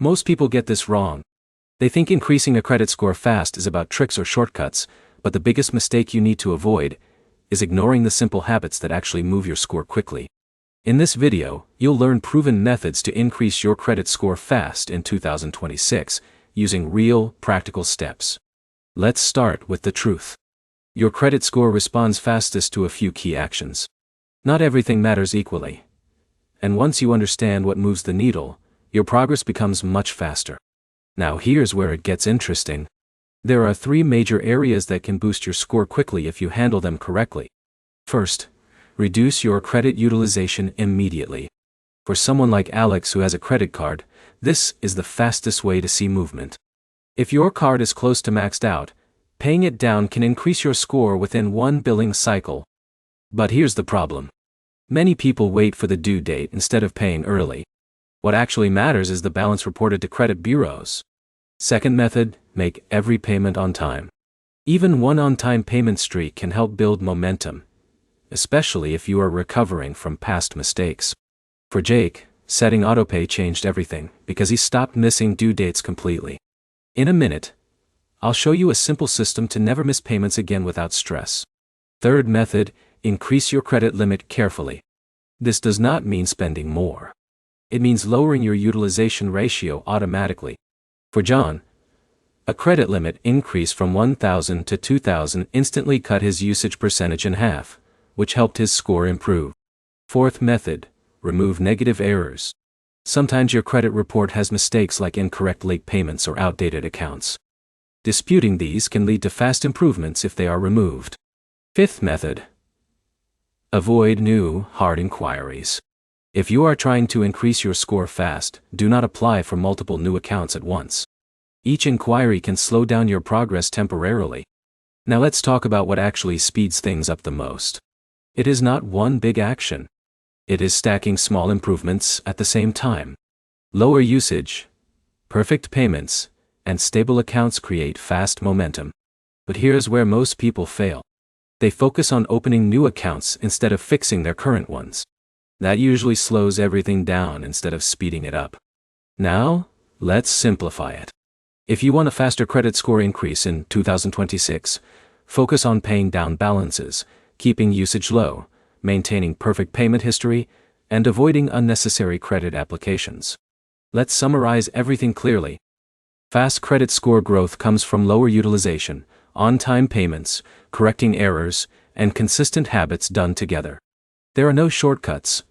Most people get this wrong. They think increasing a credit score fast is about tricks or shortcuts, but the biggest mistake you need to avoid is ignoring the simple habits that actually move your score quickly. In this video, you'll learn proven methods to increase your credit score fast in 2026, using real, practical steps. Let's start with the truth. Your credit score responds fastest to a few key actions. Not everything matters equally. And once you understand what moves the needle, your progress becomes much faster. Now here's where it gets interesting. There are 3 major areas that can boost your score quickly if you handle them correctly. First, reduce your credit utilization immediately. For someone like Alex who has a credit card, this is the fastest way to see movement. If your card is close to maxed out, paying it down can increase your score within 1 billing cycle. But here's the problem. Many people wait for the due date instead of paying early. What actually matters is the balance reported to credit bureaus. Second method, make every payment on time. Even one on-time payment streak can help build momentum, especially if you are recovering from past mistakes. For Jake, setting autopay changed everything because he stopped missing due dates completely. In a minute, I'll show you a simple system to never miss payments again without stress. Third method, increase your credit limit carefully. This does not mean spending more. It means lowering your utilization ratio automatically. For John, a credit limit increase from $1,000 to $2,000 instantly cut his usage percentage in half, which helped his score improve. Fourth method, remove negative errors. Sometimes your credit report has mistakes like incorrect late payments or outdated accounts. Disputing these can lead to fast improvements if they are removed. Fifth method, avoid new, hard inquiries. If you are trying to increase your score fast, do not apply for multiple new accounts at once. Each inquiry can slow down your progress temporarily. Now let's talk about what actually speeds things up the most. It is not one big action. It is stacking small improvements at the same time. Lower usage, perfect payments, and stable accounts create fast momentum. But here's where most people fail. They focus on opening new accounts instead of fixing their current ones. That usually slows everything down instead of speeding it up. Now, let's simplify it. If you want a faster credit score increase in 2026, focus on paying down balances, keeping usage low, maintaining perfect payment history, and avoiding unnecessary credit applications. Let's summarize everything clearly. Fast credit score growth comes from lower utilization, on-time payments, correcting errors, and consistent habits done together. There are no shortcuts,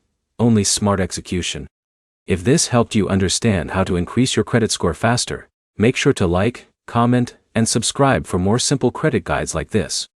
only smart execution. If this helped you understand how to increase your credit score faster, make sure to like, comment, and subscribe for more simple credit guides like this.